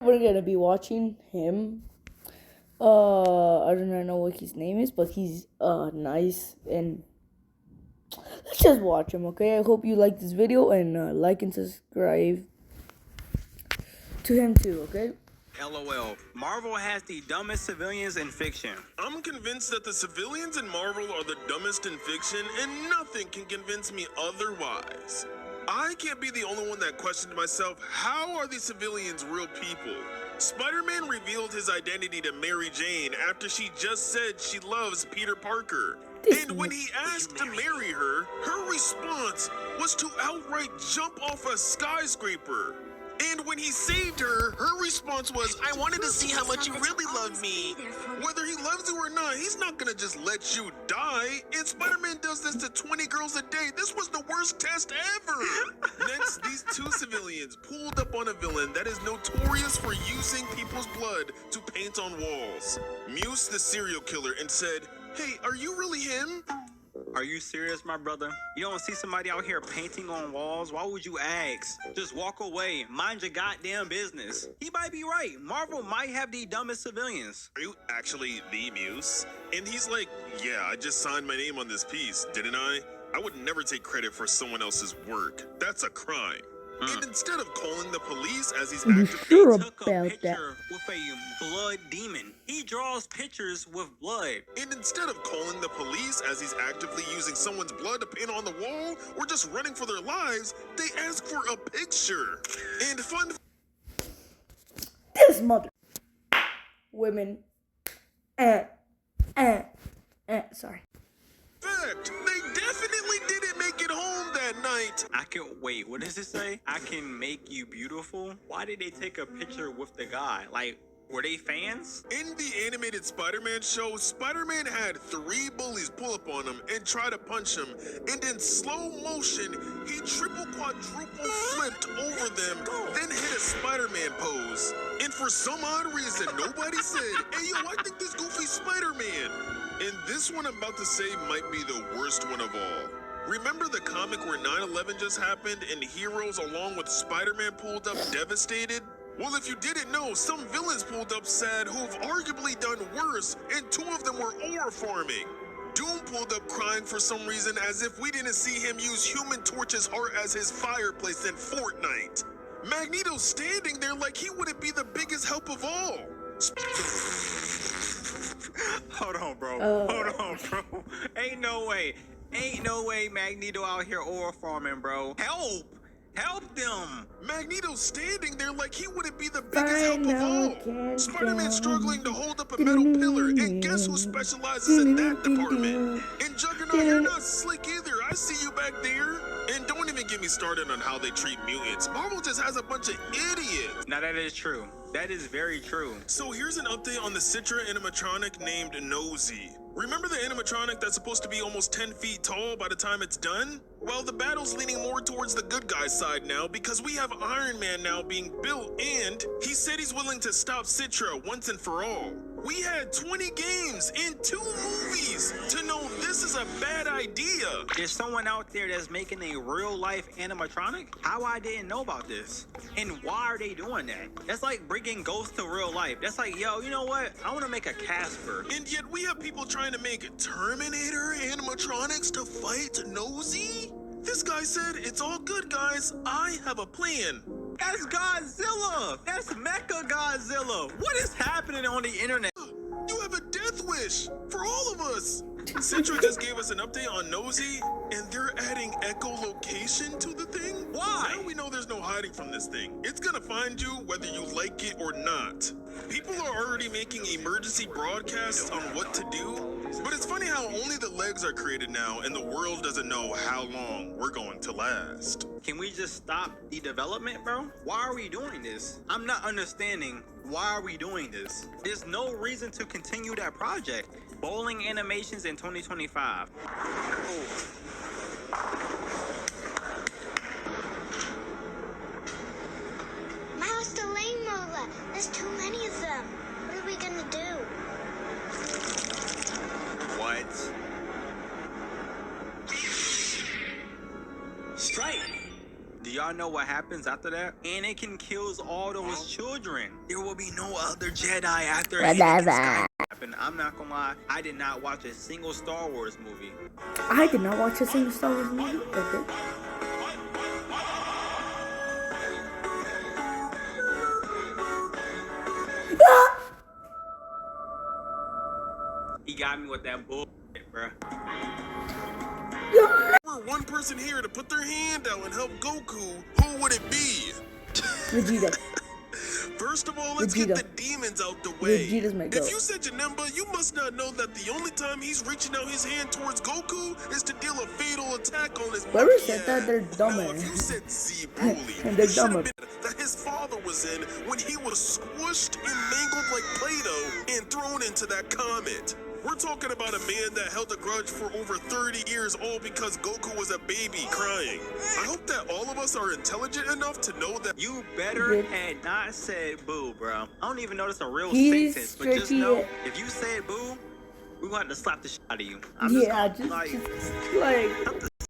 We're gonna be watching him. I don't know what his name is, but he's nice, and let's just watch him, okay? I hope you like this video, and like and subscribe to him too, okay? LOL. Marvel has the dumbest civilians in fiction. I'm convinced that the civilians in Marvel are the dumbest in fiction, and nothing can convince me otherwise. I can't be the only one that questioned myself, how are these civilians real people? Spider-Man revealed his identity to Mary Jane after she just said she loves Peter Parker. And when he asked to marry her, her response was to outright jump off a skyscraper. And when he saved her, her response was, I wanted to see how much you really love me. Whether he loves you or not, he's not gonna just let you die. And Spider-Man does this to 20 girls a day. This was the worst test ever. Next, these two civilians pulled up on a villain that is notorious for using people's blood to paint on walls. Muse the serial killer and said, hey, are you really him? Are you serious, my brother? You don't see somebody out here painting on walls? Why would you ask? Just walk away. Mind your goddamn business. He might be right. Marvel might have the dumbest civilians. Are you actually the Muse? And he's like, yeah, I just signed my name on this piece, didn't I? I would never take credit for someone else's work. That's a crime. And instead of calling the police as he's You actively sure Took a about that? picture with a blood demon. He draws pictures with blood. And instead of calling the police as he's actively using someone's blood to paint on the wall or just running for their lives, they ask for a picture. And fun This mother women. Sorry. fact, they definitely didn't make it home that night. I can wait. What does it say? I can make you beautiful. Why did they take a picture with the guy? Like, were they fans? In the animated Spider-Man show, Spider-Man had 3 bullies pull up on him and try to punch him, and in slow motion, he triple quadruple flipped over them, then hit a Spider-Man pose. And for some odd reason, nobody said, hey yo, I think this goofy Spider-Man. And this one I'm about to say might be the worst one of all. Remember the comic where 9/11 just happened and heroes along with Spider-Man pulled up devastated? Well, if you didn't know, some villains pulled up sad who've arguably done worse, and 2 of them were ore farming. Doom pulled up crying for some reason as if we didn't see him use Human Torch's heart as his fireplace in Fortnite. Magneto's standing there like he wouldn't be the biggest help of all. Hold on, bro. Hold on, bro. Ain't no way. Ain't no way Magneto out here oil farming, bro. Help! Help them! Magneto's standing there like he wouldn't be the biggest help of all. Spider-Man struggling to hold up a metal pillar, and guess who specializes in that department? And Juggernaut, you're not slick either. I see you back there. And don't even get me started on how they treat mutants. Marvel just has a bunch of idiots. Now that is true. That is very true. So here's an update on the Citra animatronic named Nosy. Remember the animatronic that's supposed to be almost 10 feet tall by the time it's done? Well, the battle's leaning more towards the good guy's side now because we have Iron Man now being built, and he said he's willing to stop Citra once and for all. We had 20 games and 2 movies to know this is a bad idea. There's someone out there that's making a real life animatronic? How I didn't know about this? And why are they doing that? That's like bringing ghosts to real life. That's like, yo, you know what? I want to make a Casper. And yet we have people trying to make Terminator animatronics to fight Nosy? This guy said, it's all good, guys. I have a plan. That's Godzilla! That's Mecha Godzilla! What is happening on the internet? You have a death wish for all of us. Citra just gave us an update on Nosy, and they're adding echolocation to the thing. Why? Now we know there's no hiding from this thing. It's gonna find you whether you like it or not. People are already making emergency broadcasts on what to do, but it's funny how only the legs are created now, and the world doesn't know how long we're going to last. Can we just stop the development, bro? Why are we doing this? I'm not understanding why are we doing this. There's no reason to continue that project. Bowling animations in 2025. Mouse the lane mola. There's too many of them. What are we gonna do? What? Strike! Do y'all know what happens after that? Anakin kills all those children. There will be no other Jedi after Anakin Skywalker. I'm not gonna lie, I did not watch a single Star Wars movie. I did not watch a single Star Wars movie. Okay. He got me with that bullshit, bruh. Were one person here to put their hand out and help Goku, who would it be? Vegeta. First of all, let's Vegeta. get the demons out the way. Vegeta's my goat. If you said Janemba, you must not know that the only time he's reaching out his hand towards Goku is to deal a fatal attack on his Whoever monkey said that, ass. they're dumber. Now, if you said Z Broly, And they're it should have dumber. been that his father was in when he was squished and mangled like Play-Doh and thrown into that comet. We're talking about a man that held a grudge for over 30 years, all because Goku was a baby crying. I hope that all of us are intelligent enough to know that You better had not said boo, bro. I don't even know that's a real He's sentence, but just tricky. know if you said boo, we're gonna have to slap the shit out of you. I'm just Yeah, gonna, like,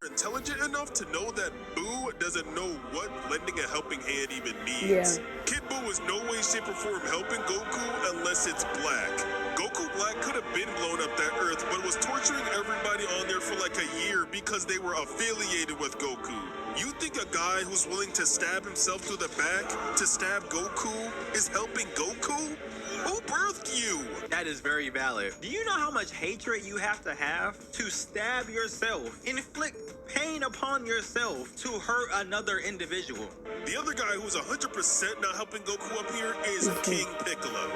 we're intelligent enough to know that Boo doesn't know what lending a helping hand even means. Yeah. Kid Boo is no way, shape, or form helping Goku unless it's black. Goku Black could have been blown up that Earth, but was torturing everybody on there for like a year because they were affiliated with Goku. You think a guy who's willing to stab himself through the back to stab Goku is helping Goku? Who birthed you? that is very valid. Do you know how much hatred you have to stab yourself, inflict pain upon yourself to hurt another individual? The other guy who's 100% not helping Goku up here is King Piccolo.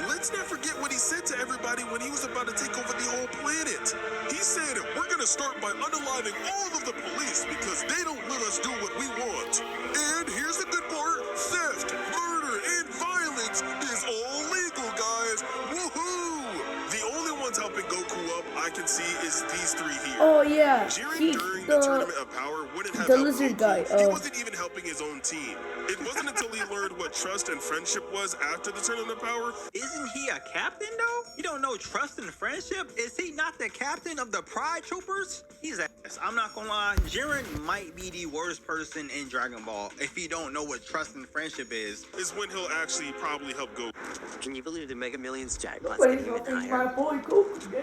Let's not forget what he said to everybody when he was about to take over the whole planet. He said, we're gonna start by unaliving all of the police because they don't let us do what we want. And here's the good part, theft, murder, and violence is all legal, guys. Woohoo! The only ones helping Goku up I can see is these three here. Oh yeah, Jiren he during the Tournament of Power wouldn't have the helped lizard Goku. guy, He wasn't even helping his own team. It wasn't until he learned what trust and friendship was after the Tournament of Power. Isn't he a captain though? You don't know trust and friendship? Is he not the captain of the Pride Troopers? He's ass. I'm not gonna lie, Jiren might be the worst person in Dragon Ball if you don't know what trust and friendship is. Is when he'll actually probably help Goku. Can you believe the Mega Millions jackpot's But getting even it's higher? my boy Goku, man.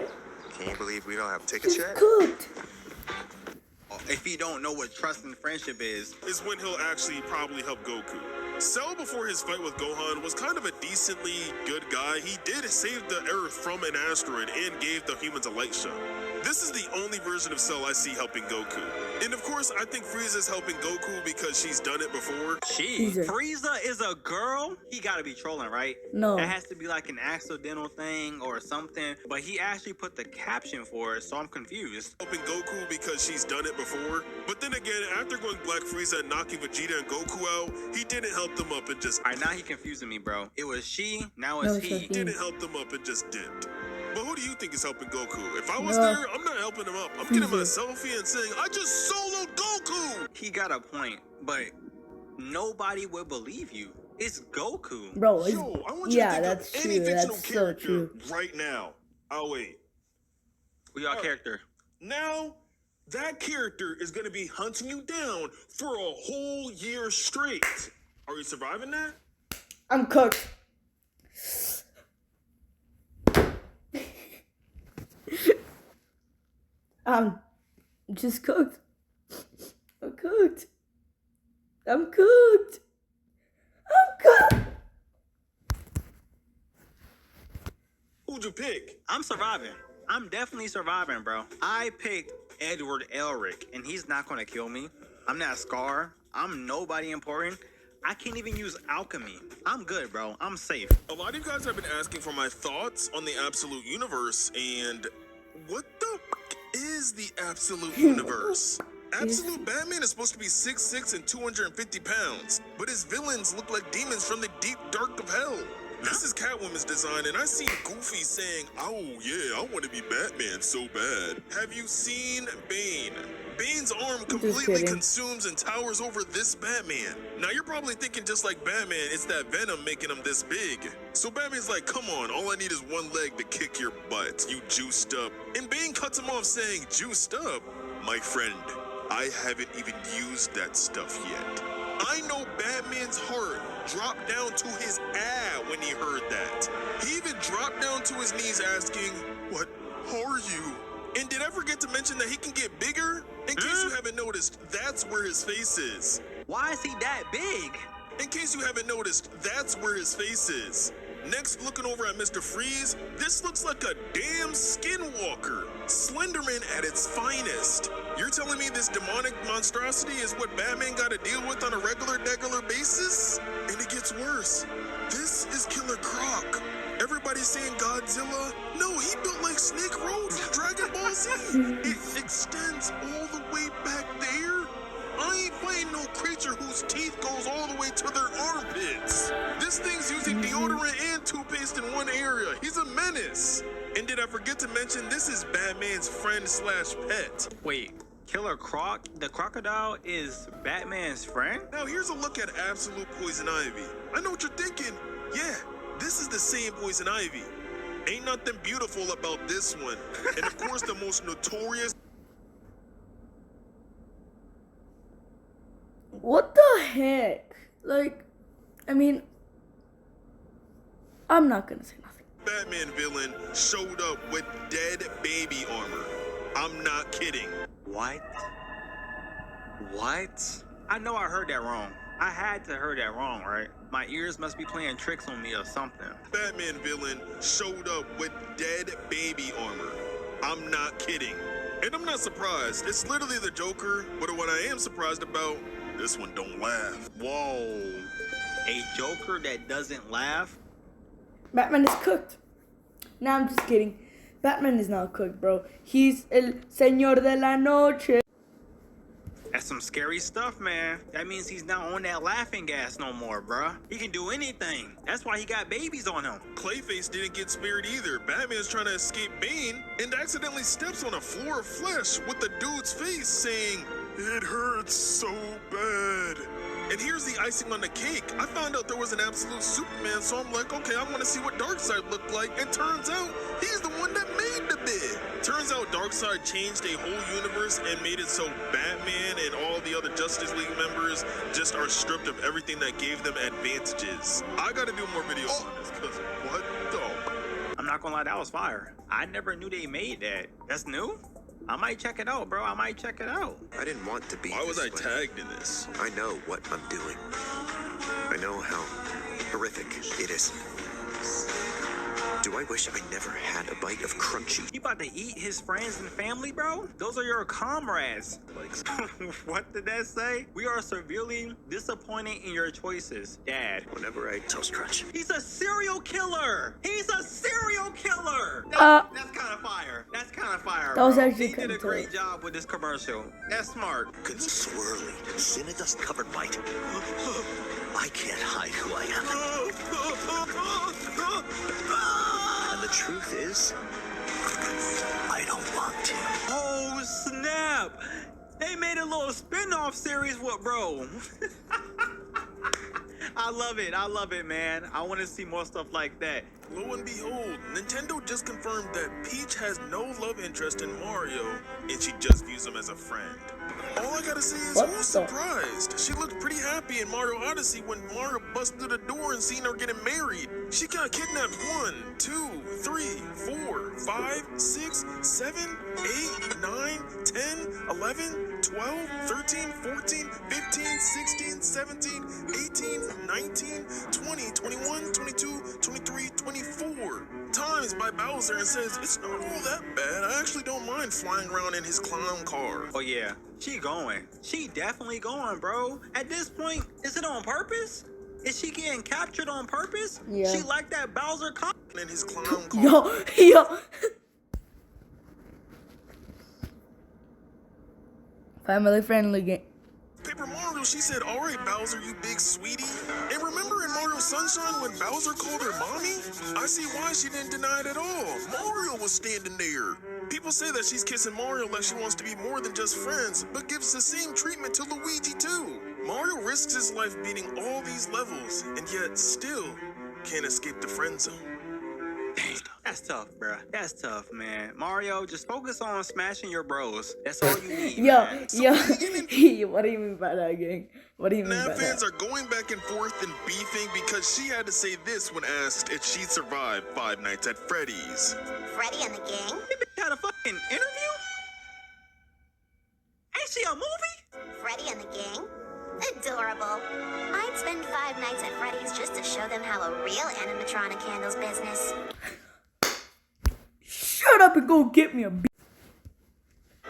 Can you believe we don't have tickets He's yet? cooked. If you don't know what trust and friendship is When he'll actually probably help Goku. Cell, before his fight with Gohan, was kind of a decently good guy. He did save the Earth from an asteroid and gave the humans a light show. This is the only version of Cell I see helping Goku. And of course, I think Frieza's helping Goku because she's done it before. Frieza. Frieza is a girl, he gotta be trolling, right? No. That has to be like an accidental thing or something. But he actually put the caption for it, so I'm confused. Helping Goku because she's done it before. But then again, after going Black Frieza and knocking Vegeta and Goku out, he didn't help them up and just Alright, now he confusing me, bro. It was she, now No, it's it's he. not didn't help them up and just dipped. But who do you think is helping Goku? If I was No. there, I'm not helping him up. I'm getting my Frieza. selfie and saying, I just soloed Goku! He got a point, but nobody would believe you. It's Goku. Bro, it's, Yo, I want you to yeah, think that's of any true. fictional That's so character true. right now. Oh, wait. Who y'all character? Now, that character is going to be hunting you down for a whole year straight. Are you surviving that? I'm cooked. I'm just cooked. I'm cooked. I'm cooked. I'm cooked. Who'd you pick? I'm surviving. I'm definitely surviving, bro. I picked Edward Elric, and he's not gonna kill me. I'm not Scar. I'm nobody important. I can't even use alchemy. I'm good, bro. I'm safe. A lot of you guys have been asking for my thoughts on the Absolute Universe, and what the is the Absolute Universe? Absolute Batman is supposed to be 6'6" and 250 pounds, but his villains look like demons from the deep dark of hell. This is Catwoman's design, and I seen Goofy saying, oh yeah, I want to be Batman so bad. Have you seen Bane? Bane's arm completely kidding. consumes and towers over this Batman. Now you're probably thinking just like Batman, it's that venom making him this big. So Batman's like, come on, all I need is one leg to kick your butt, you juiced up. And Bane cuts him off saying, juiced up? My friend, I haven't even used that stuff yet. I know Batman's heart dropped down to his ab when he heard that. He even dropped down to his knees asking, "What are you?" And did I forget to mention that he can get bigger? In case you haven't noticed, that's where his face is. Why is he that big? In case you haven't noticed, that's where his face is. Next, looking over at Mr. Freeze, this looks like a damn skinwalker. Slenderman at its finest. You're telling me this demonic monstrosity is what Batman gotta deal with on a regular basis? And it gets worse. This is Killer Croc. Everybody's saying Godzilla. No, he built like Snake Road from Dragon Ball Z. It extends all the way back there. I ain't fighting no creature whose teeth goes all the way to their armpits. This thing's using deodorant and toothpaste in one area. He's a menace. And did I forget to mention this is Batman's friend slash pet? Wait, Killer Croc? The crocodile is Batman's friend? Now here's a look at Absolute Poison Ivy. I know what you're thinking. Yeah, this is the same Poison Ivy. Ain't nothing beautiful about this one. And of course the most notorious. What the heck? Like, I mean, I'm not gonna say nothing. Batman villain showed up with dead baby armor. I'm not kidding. What? What? I know I heard that wrong. I had to heard that wrong, right? My ears must be playing tricks on me or something. Batman villain showed up with dead baby armor. I'm not kidding. And I'm not surprised. It's literally the Joker, but what I am surprised about, this one don't laugh. Whoa. A Joker that doesn't laugh? Batman is cooked. Nah, I'm just kidding. Batman is not cooked, bro. He's el señor de la noche. That's some scary stuff, man. That means he's not on that laughing gas no more, bruh. He can do anything. That's why he got babies on him. Clayface didn't get spared either. Batman's trying to escape Bane and accidentally steps on a floor of flesh with the dude's face saying, "It hurts so bad." And here's the icing on the cake. I found out there was an absolute Superman, so I'm like, okay, I want to see what Darkseid looked like. And turns out, he's the one that made the bid. Turns out Darkseid changed a whole universe and made it so Batman and all the other Justice League members just are stripped of everything that gave them advantages. I gotta do more videos on this, because what the? I'm not gonna lie, that was fire. I never knew they made that. That's new? I might check it out, bro. I might check it out. I didn't want to be. Why was this I way. tagged in this? I know what I'm doing. I know how horrific it is. Do I wish I never had a bite of crunchy? You about to eat his friends and family, bro? Those are your comrades. What did that say? We are severely disappointed in your choices, Dad. Whenever I toast crunch. He's a serial killer. He's a serial killer. That's kind of fire. That's kind of fire. That was bro. actually They did kinda a great tough. job with this commercial. That's smart. Good swirly, cinnadust covered white. I can't hide who I am. And the truth is, I don't want to. Oh snap! They made a little spin-off series with bro. I love it, man. I want to see more stuff like that. Lo and behold, Nintendo just confirmed that Peach has no love interest in Mario, and she just views him as a friend. All I gotta say is, What who's the- surprised? She looked pretty happy in Mario Odyssey when Mario busted through the door and seen her getting married. She got kidnapped 1, 2, 3, 4, 5, 6, 7, 8, 9, 10, 11, 12, 13, 14, 15, 16, 17, 18, 19, 20, 21, 22, 23, 24. Times by Bowser and says, it's not all that bad. I actually don't mind flying around in his clown car. Oh yeah, she going. She definitely going, bro. At this point, is it on purpose? Is she getting captured on purpose? Yeah. She like that Bowser In his clown car. Yo. Family friendly game. Paper Mario, she said, all right, Bowser, you big sweetie. And remember in Mario Sunshine when Bowser called her mommy? I see why she didn't deny it at all. Mario was standing there. People say that she's kissing Mario like she wants to be more than just friends, but gives the same treatment to Luigi too. Mario risks his life beating all these levels, and yet still can't escape the friend zone. Dang. That's tough, bruh. That's tough, man. Mario, just focus on smashing your bros. That's all you need. Yo, man. what do you mean by that, gang? What do you mean by FNAF fans that? are going back and forth and beefing because she had to say this when asked if she'd survived Five Nights at Freddy's. Freddy and the gang? You bitch had a fucking interview? Ain't she a movie? Freddy and the gang? Adorable. I'd spend 5 nights at Freddy's just to show them how a real animatronic handles business. Shut up and go get me a beat.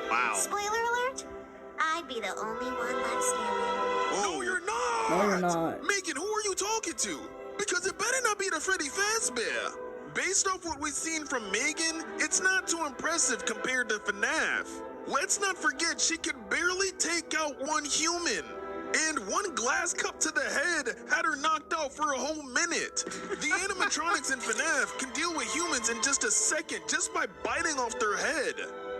Wow. Spoiler alert, I'd be the only one left standing. No, you're not! No, you're not. Megan, who are you talking to? Because it better not be the Freddy Fazbear. Based off what we've seen from Megan, it's not too impressive compared to FNAF. Let's not forget she could barely take out one human. And one glass cup to the head had her knocked out for a whole minute. The animatronics in FNAF can deal with humans in just a second just by biting off their head.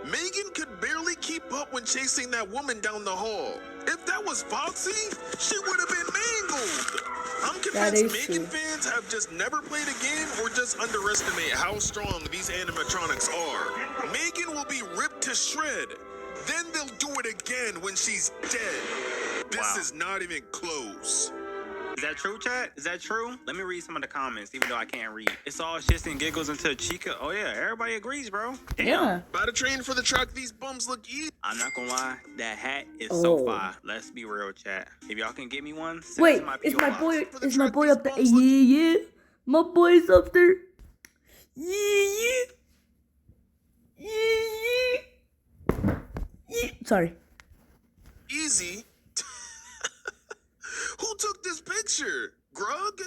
Megan could barely keep up when chasing that woman down the hall. If that was Foxy, she would have been mangled. I'm That convinced is Megan true. fans have just never played a game or just underestimate how strong these animatronics are. Megan will be ripped to shred. Then they'll do it again when she's dead. This Wow. is not even close. Is that true, chat? Is that true? Let me read some of the comments, even though I can't read. It's all shits and giggles until Chica. Oh yeah, everybody agrees, bro. Damn. Yeah. By the train for the track, these bums look easy. I'm not gonna lie, that hat is so Oh. fire. Let's be real, chat. If y'all can get me one, send it Wait, to my is PO my box. boy For the is my track, boy these up there? bumps Yeah, look- yeah. My boy's up there. Yeah, yeah. Yeah. Sorry. Easy. Who took this picture? Grug?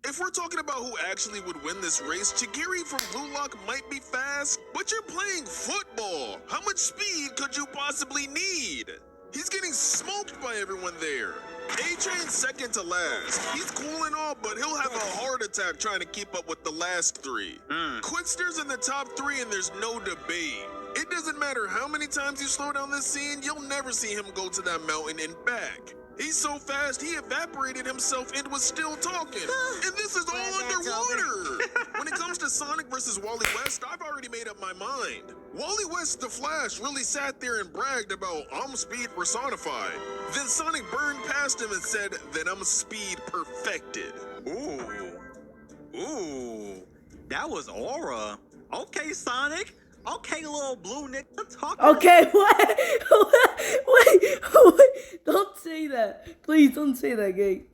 If we're talking about who actually would win this race, Chigiri from Blue Lock might be fast, but you're playing football. How much speed could you possibly need? He's getting smoked by everyone there. A-Train's second to last. He's cool and all, but he'll have a heart attack trying to keep up with the last three. Quickster's in the top three, and there's no debate. It doesn't matter how many times you slow down this scene, you'll never see him go to that mountain and back. He's so fast, he evaporated himself and was still talking. And this is all Glad that's underwater. When it comes to Sonic versus Wally West, I've already made up my mind. Wally West the Flash really sat there and bragged about, I'm speed personified. Then Sonic burned past him and said, then I'm speed perfected. Ooh. Ooh. That was aura. Okay, Sonic. Okay, little blue nigga. Talk. Okay, what? Wait, don't say that. Please don't say that, gang.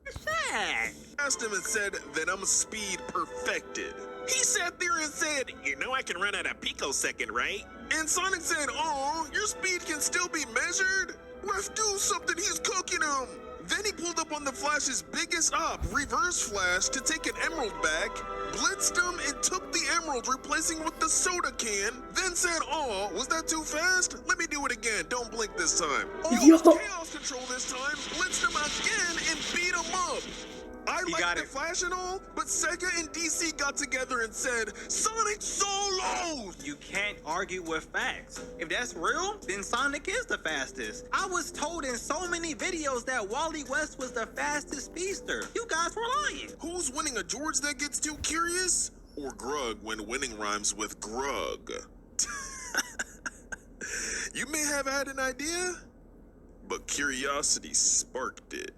Shit. Asked him and said, then I'm speed perfected. He sat there and said, you know I can run at a picosecond, right? And Sonic said, oh, your speed can still be measured? Ref, do something, he's cooking him. Then he pulled up on the Flash's biggest op, Reverse Flash, to take an emerald back, blitzed him and took the emerald, replacing with the soda can, then said, oh, was that too fast? Let me do it again, don't blink this time. Oh, Yo. it was Chaos Control this time, blitzed him again and beat him up. I He like got the it. Flash and all, but Sega and DC got together and said, Sonic Solo! You can't argue with facts. If that's real, then Sonic is the fastest. I was told in so many videos that Wally West was the fastest speedster. You guys were lying. Who's winning, a George that gets too curious? Or Grug when winning rhymes with Grug? You may have had an idea, but curiosity sparked it.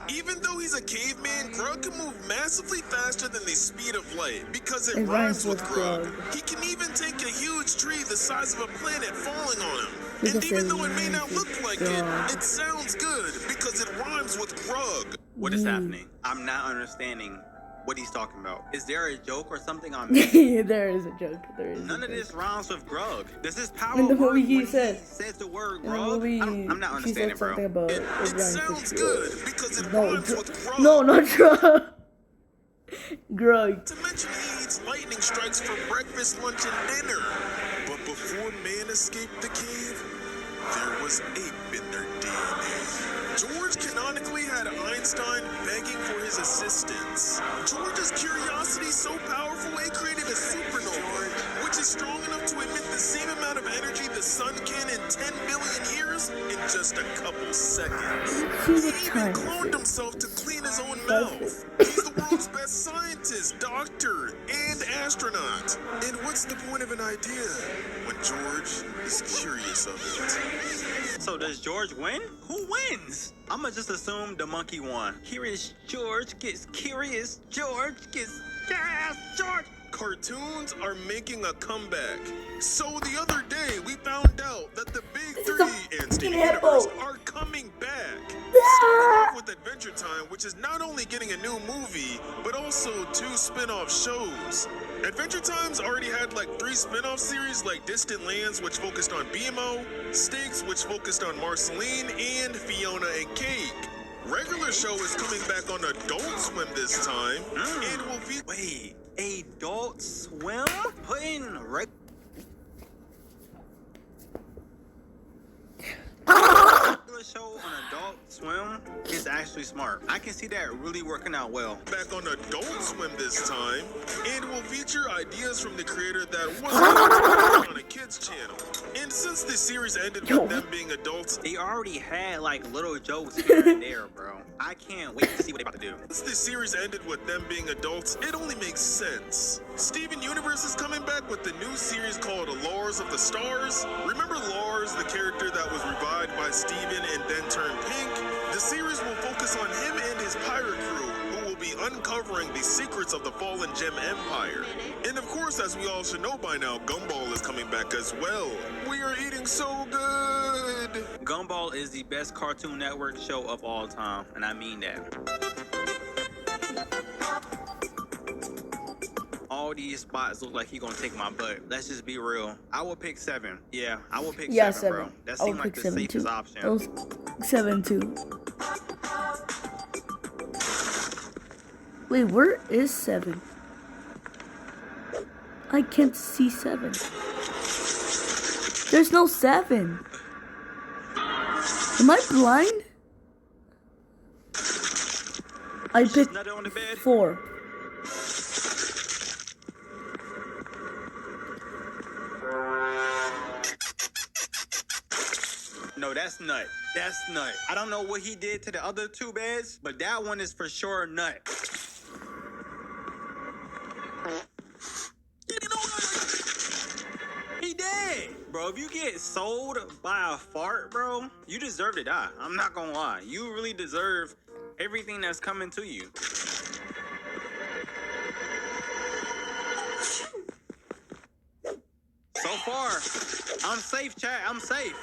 Even though he's a caveman, Grug can move massively faster than the speed of light because it rhymes with Grug. He can even take a huge tree the size of a planet falling on him. And Because even it though it may not rhymes look with like Grug. it sounds good because it rhymes with Grug. What is happening? I'm not understanding what he's talking about. Is there a joke or something on me? There is a joke. There is. None a of joke. this rhymes with Grug. Does this power In the work movie when he he said- says the word In the Grug? movie, I'm not she understanding, said something bro. about It rhymes sounds with good Grug. because it No, rhymes with Grug. no, not Grug. Grug. To mention he eats lightning strikes for breakfast, lunch, and dinner. But before man escaped the cave, there was ape in their DNA. George canonically had Einstein begging for his assistance. George's curiosity so powerful it created a supernova, which is strong enough to emit the same amount of energy the sun can in 10 billion years in just a couple seconds. See what He even time cloned is it? himself to clean his own mouth. He's the world's best badass scientist, doctor, and astronaut. And what's the point of an idea when George is curious of it? So does George win? Who wins? I'ma just assume the monkey won. Curious George gets curious. George gets curious. George. Cartoons are making a comeback. So the other day, we found out that the Big Three and Steven Universe are coming back. Starting off with Adventure Time, which is not only getting a new movie, but also 2 spin-off shows. Adventure Time's already had like 3 spin-off series like Distant Lands, which focused on BMO, Stakes, which focused on Marceline, and Fiona and Cake. Regular show is coming back on Adult Swim this time, and will feature... Wait, Adult Swim? Putting regular show on Adult Swim is actually smart. I can see that really working out well. Back on Adult Swim this time, and will feature ideas from the creator that wasn't on a kids channel. And since the series ended with them being adults, they already had like little jokes here and there, bro. I can't wait to see what they're about to do. Since the series ended with them being adults, it only makes sense. Steven Universe is coming back with the new series called Lars of the Stars. Remember Lars, the character that was revived by Steven and then turned pink? The series will focus on him and his pirate crew, who will be uncovering the secrets of the fallen Gem Empire. And of course, as we all should know by now, Gumball is coming back as well. We are eating so good! Gumball is the best Cartoon Network show of all time, and I mean that. All these spots look like he gonna take my butt. Let's just be real. I will pick 7. Yeah, I will pick 7, bro. That seemed like the safest option. I was 7 too. Wait, where is 7? I can't see 7. There's no 7. Am I blind? I picked 4. No, that's Nut. That's Nut. I don't know what he did to the other 2 beds, but that one is for sure Nut. He did. Bro, if you get sold by a fart, bro, you deserve to die. I'm not gonna lie. You really deserve everything that's coming to you. So far, I'm safe, chat. I'm safe.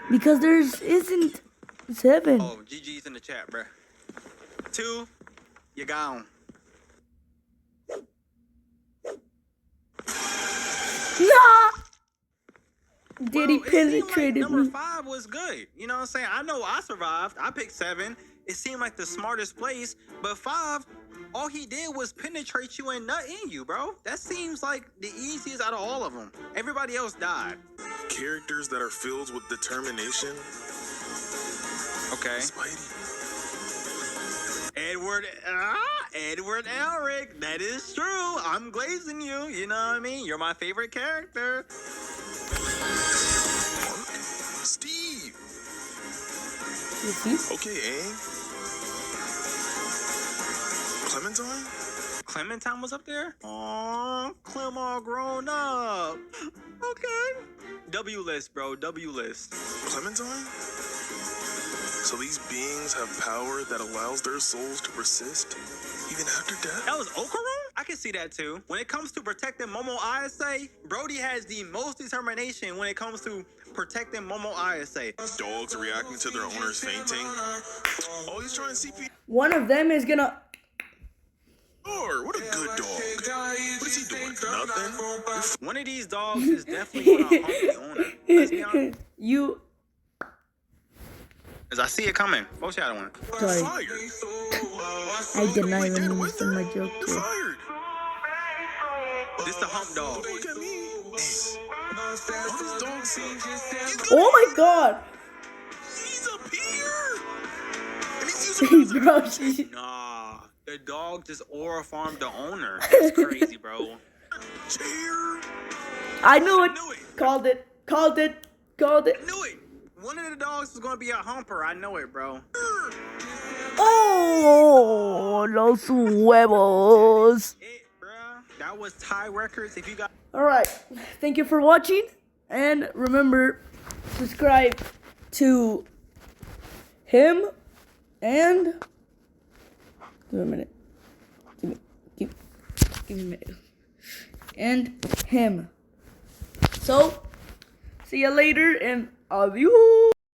Because there isn't 7. Oh, GG's in the chat, bruh. 2, you gone. Nah! Diddy Bro, penetrated like number me. 5 was good. You know what I'm saying? I know I survived. I picked 7. It seemed like the smartest place. But 5, all he did was penetrate you and nut in you, bro. That seems like the easiest out of all of them. Everybody else died. Characters that are filled with determination. Okay. Spidey. Edward Elric. That is true. I'm glazing you. You know what I mean? You're my favorite character. Steve. Is he? Okay, Aang. Clementine? Clementine was up there? Aww, Clem all grown up. Okay. W list, bro. W list. Clementine? So these beings have power that allows their souls to persist even after death? That was Okaru? I can see that too. When it comes to protecting Momo Ayase, Brody has the most determination when it comes to protecting Momo Ayase. Dogs reacting to their owners fainting. Oh, he's trying to CP. One of them is gonna... Oh, what a good dog. What is he doing? Nothing? One of these dogs is definitely gonna hump the owner. Let's be honest. You... As I see it coming. Foreshadowing. Sorry. Fired. I did not even understand my joke too. Fired. This the hump dog. Look at me. All these dogs seem... Oh my god! He's up here. And he's using... Bro, she... Nah. The dog just aura farmed the owner. That's crazy, bro. Chair. I knew it. Knew it. Called it. Called it. Called it. Knew it. One of the dogs was gonna be a humper. I know it, bro. Oh, los huevos. Bruh. That was tie records. If you got. Alright, thank you for watching. And remember, subscribe to him and. Give me a minute. Give me a minute. And him. So, see you later and adios.